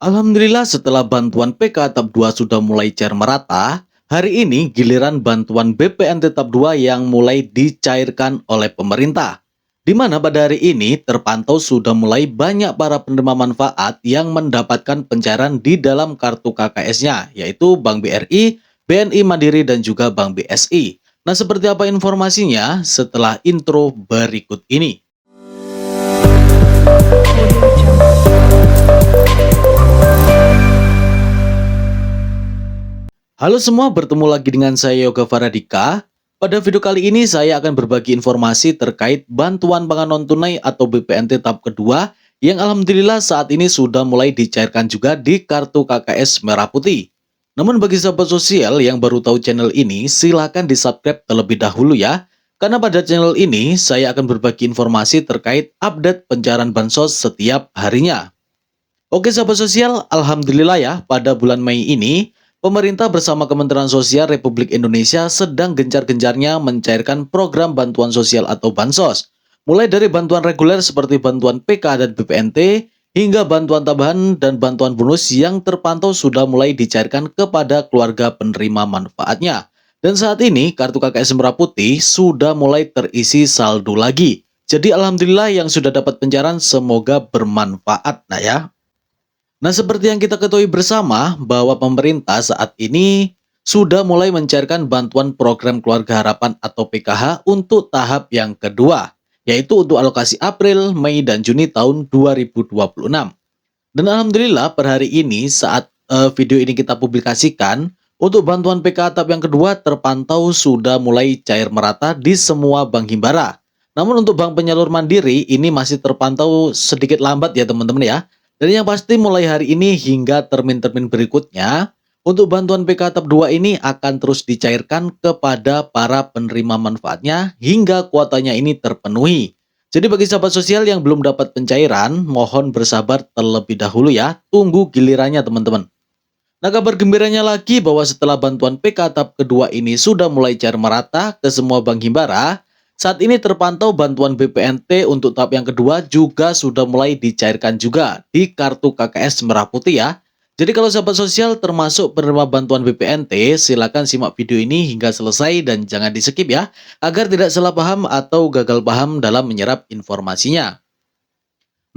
Alhamdulillah setelah bantuan PK tahap 2 sudah mulai cair merata, hari ini giliran bantuan BPNT tahap 2 yang mulai dicairkan oleh pemerintah. Di mana pada hari ini terpantau sudah mulai banyak para penerima manfaat yang mendapatkan pencairan di dalam kartu KKS-nya, yaitu Bank BRI, BNI Mandiri, dan juga Bank BSI. Nah, seperti apa informasinya setelah intro berikut ini? Halo semua, bertemu lagi dengan saya Yoga Faradika. Pada video kali ini saya akan berbagi informasi terkait bantuan pangan non-tunai atau BPNT tahap kedua yang alhamdulillah saat ini sudah mulai dicairkan juga di kartu KKS Merah Putih. Namun bagi sahabat sosial yang baru tahu channel ini, silakan di-subscribe terlebih dahulu ya. Karena pada channel ini saya akan berbagi informasi terkait update pencairan bansos setiap harinya. Oke sahabat sosial, alhamdulillah ya pada bulan Mei ini pemerintah bersama Kementerian Sosial Republik Indonesia sedang gencar-gencarnya mencairkan program bantuan sosial atau bansos. Mulai dari bantuan reguler seperti bantuan PK dan BPNT hingga bantuan tambahan dan bantuan bonus yang terpantau sudah mulai dicairkan kepada keluarga penerima manfaatnya. Dan saat ini kartu KKS Merah Putih sudah mulai terisi saldo lagi. Jadi alhamdulillah yang sudah dapat pencairan semoga bermanfaat nah ya. Nah, seperti yang kita ketahui bersama bahwa pemerintah saat ini sudah mulai mencairkan bantuan program Keluarga Harapan atau PKH untuk tahap yang kedua, yaitu untuk alokasi April, Mei, dan Juni tahun 2026. Dan alhamdulillah per hari ini saat video ini kita publikasikan, untuk bantuan PKH tahap yang kedua terpantau sudah mulai cair merata di semua bank himbara. Namun untuk bank penyalur mandiri ini masih terpantau sedikit lambat ya teman-teman ya. Dan yang pasti mulai hari ini hingga termin-termin berikutnya, untuk bantuan PK tahap 2 ini akan terus dicairkan kepada para penerima manfaatnya hingga kuotanya ini terpenuhi. Jadi bagi sahabat sosial yang belum dapat pencairan, mohon bersabar terlebih dahulu ya, tunggu gilirannya teman-teman. Nah, kabar gembiranya lagi bahwa setelah bantuan PK tahap kedua ini sudah mulai cair merata ke semua bank himbara, saat ini terpantau bantuan BPNT untuk tahap yang kedua juga sudah mulai dicairkan juga di kartu KKS Merah Putih ya. Jadi kalau sahabat sosial termasuk penerima bantuan BPNT, silakan simak video ini hingga selesai dan jangan di skip ya, agar tidak salah paham atau gagal paham dalam menyerap informasinya.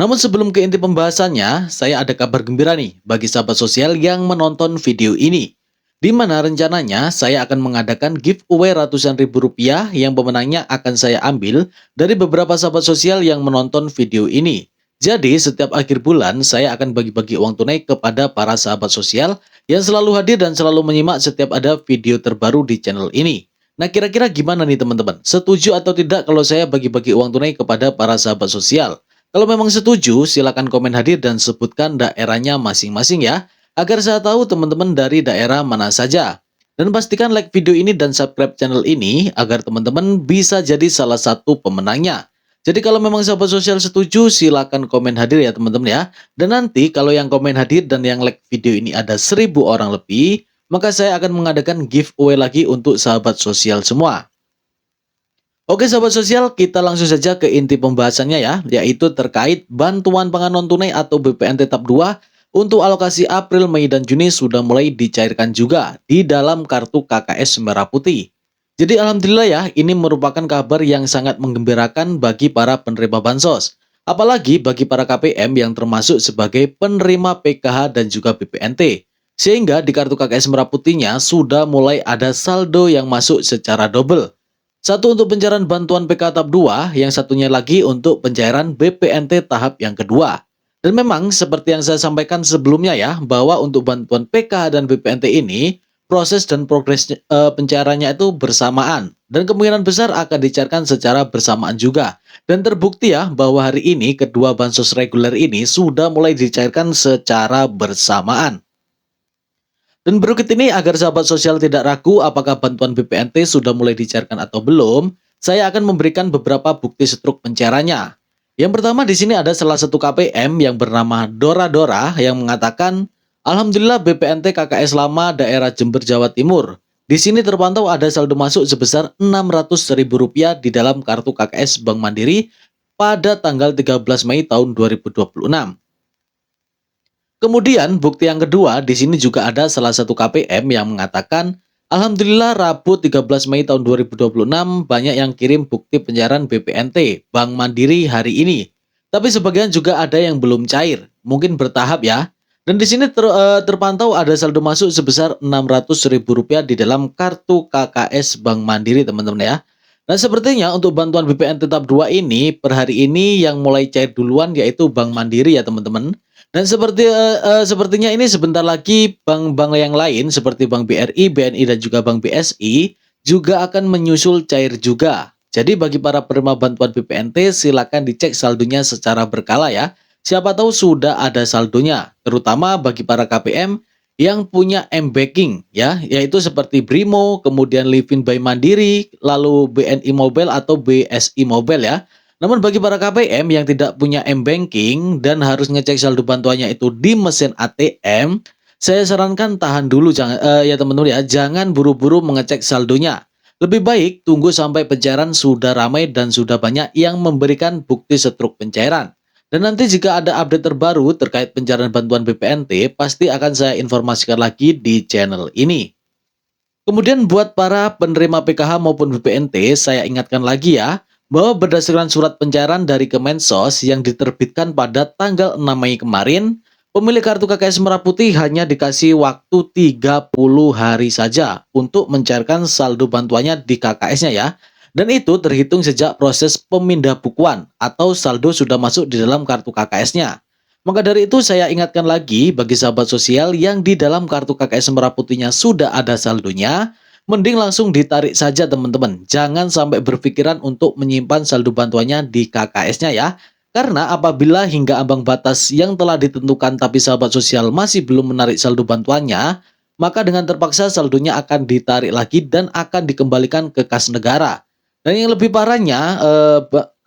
Namun sebelum ke inti pembahasannya, saya ada kabar gembira nih bagi sahabat sosial yang menonton video ini. Di mana rencananya saya akan mengadakan giveaway ratusan ribu rupiah yang pemenangnya akan saya ambil dari beberapa sahabat sosial yang menonton video ini. Jadi setiap akhir bulan saya akan bagi-bagi uang tunai kepada para sahabat sosial yang selalu hadir dan selalu menyimak setiap ada video terbaru di channel ini. Nah kira-kira gimana nih teman-teman? Setuju atau tidak kalau saya bagi-bagi uang tunai kepada para sahabat sosial? Kalau memang setuju, silakan komen hadir dan sebutkan daerahnya masing-masing ya, agar saya tahu teman-teman dari daerah mana saja. Dan pastikan like video ini dan subscribe channel ini agar teman-teman bisa jadi salah satu pemenangnya. Jadi kalau memang sahabat sosial setuju, silakan komen hadir ya teman-teman ya. Dan nanti kalau yang komen hadir dan yang like video ini ada 1000 orang lebih, maka saya akan mengadakan giveaway lagi untuk sahabat sosial semua. Oke sahabat sosial, kita langsung saja ke inti pembahasannya ya, yaitu terkait bantuan pangan non-tunai atau BPNT tahap 2 untuk alokasi April, Mei, dan Juni sudah mulai dicairkan juga di dalam kartu KKS Merah Putih. Jadi alhamdulillah ya, ini merupakan kabar yang sangat menggembirakan bagi para penerima bansos. Apalagi bagi para KPM yang termasuk sebagai penerima PKH dan juga BPNT. Sehingga di kartu KKS Merah Putihnya sudah mulai ada saldo yang masuk secara double. Satu untuk pencairan bantuan PK tahap 2, yang satunya lagi untuk pencairan BPNT tahap yang kedua. Dan memang seperti yang saya sampaikan sebelumnya ya, bahwa untuk bantuan PK dan BPNT ini, proses dan progres pencairannya itu bersamaan. Dan kemungkinan besar akan dicairkan secara bersamaan juga. Dan terbukti ya, bahwa hari ini kedua bansos reguler ini sudah mulai dicairkan secara bersamaan. Dan berikut ini agar sahabat sosial tidak ragu apakah bantuan BPNT sudah mulai dicairkan atau belum, saya akan memberikan beberapa bukti struk pencairannya. Yang pertama di sini ada salah satu KPM yang bernama Dora Dora yang mengatakan, Alhamdulillah BPNT KKS lama daerah Jember Jawa Timur. Di sini terpantau ada saldo masuk sebesar Rp600.000 di dalam kartu KKS Bank Mandiri pada tanggal 13 Mei tahun 2026. Kemudian bukti yang kedua, di sini juga ada salah satu KPM yang mengatakan, Alhamdulillah Rabu 13 Mei tahun 2026 banyak yang kirim bukti pencairan BPNT Bank Mandiri hari ini. Tapi sebagian juga ada yang belum cair, mungkin bertahap ya. Dan di sini terpantau ada saldo masuk sebesar Rp600.000 di dalam kartu KKS Bank Mandiri, teman-teman ya. Nah, sepertinya untuk bantuan BPNT tahap 2 ini per hari ini yang mulai cair duluan yaitu Bank Mandiri ya, teman-teman. Dan sepertinya ini sebentar lagi bank-bank yang lain seperti Bank BRI, BNI, dan juga Bank BSI juga akan menyusul cair juga. Jadi bagi para penerima bantuan BPNT silakan dicek saldonya secara berkala ya. Siapa tahu sudah ada saldonya, terutama bagi para KPM yang punya M-Banking ya, yaitu seperti Brimo, kemudian Livin by Mandiri, lalu BNI Mobile atau BSI Mobile ya. Namun bagi para KPM yang tidak punya M-Banking dan harus ngecek saldo bantuannya itu di mesin ATM, saya sarankan tahan dulu ya teman-teman ya, jangan buru-buru mengecek saldonya. Lebih baik tunggu sampai pencairan sudah ramai dan sudah banyak yang memberikan bukti setruk pencairan. Dan nanti jika ada update terbaru terkait pencairan bantuan BPNT, pasti akan saya informasikan lagi di channel ini. Kemudian buat para penerima PKH maupun BPNT, saya ingatkan lagi ya, bahwa berdasarkan surat pencairan dari Kemensos yang diterbitkan pada tanggal 6 Mei kemarin, pemilik kartu KKS Merah Putih hanya dikasih waktu 30 hari saja untuk mencairkan saldo bantuannya di KKS-nya ya. Dan itu terhitung sejak proses pemindah bukuan atau saldo sudah masuk di dalam kartu KKS-nya. Maka dari itu saya ingatkan lagi bagi sahabat sosial yang di dalam kartu KKS Merah Putihnya sudah ada saldonya, mending langsung ditarik saja teman-teman. Jangan sampai berpikiran untuk menyimpan saldo bantuannya di KKS-nya ya. Karena apabila hingga ambang batas yang telah ditentukan tapi sahabat sosial masih belum menarik saldo bantuannya, maka dengan terpaksa saldonya akan ditarik lagi dan akan dikembalikan ke kas negara. Dan yang lebih parahnya,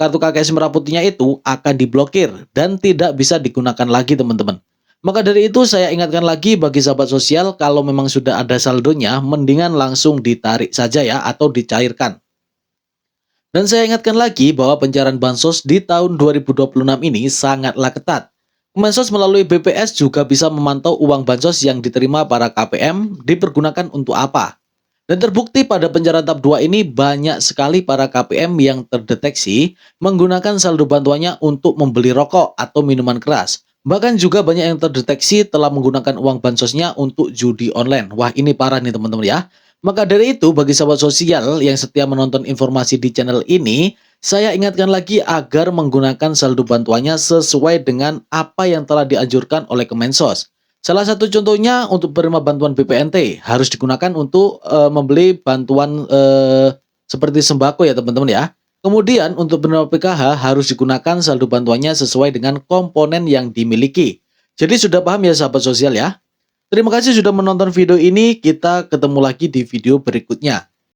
kartu KKS Merah Putihnya itu akan diblokir dan tidak bisa digunakan lagi teman-teman. Maka dari itu saya ingatkan lagi bagi sahabat sosial kalau memang sudah ada saldonya, mendingan langsung ditarik saja ya atau dicairkan. Dan saya ingatkan lagi bahwa pencairan bansos di tahun 2026 ini sangatlah ketat. Kemensos melalui BPS juga bisa memantau uang bansos yang diterima para KPM dipergunakan untuk apa. Dan terbukti pada pencairan tahap 2 ini banyak sekali para KPM yang terdeteksi menggunakan saldo bantuannya untuk membeli rokok atau minuman keras. Bahkan juga banyak yang terdeteksi telah menggunakan uang bansosnya untuk judi online. Wah, ini parah nih teman-teman ya. Maka dari itu bagi sahabat sosial yang setia menonton informasi di channel ini, saya ingatkan lagi agar menggunakan saldo bantuannya sesuai dengan apa yang telah dianjurkan oleh Kemensos. Salah satu contohnya untuk penerima bantuan BPNT harus digunakan untuk membeli bantuan seperti sembako ya teman-teman ya. Kemudian untuk penerima PKH harus digunakan saldo bantuannya sesuai dengan komponen yang dimiliki. Jadi sudah paham ya sahabat sosial ya? Terima kasih sudah menonton video ini, kita ketemu lagi di video berikutnya.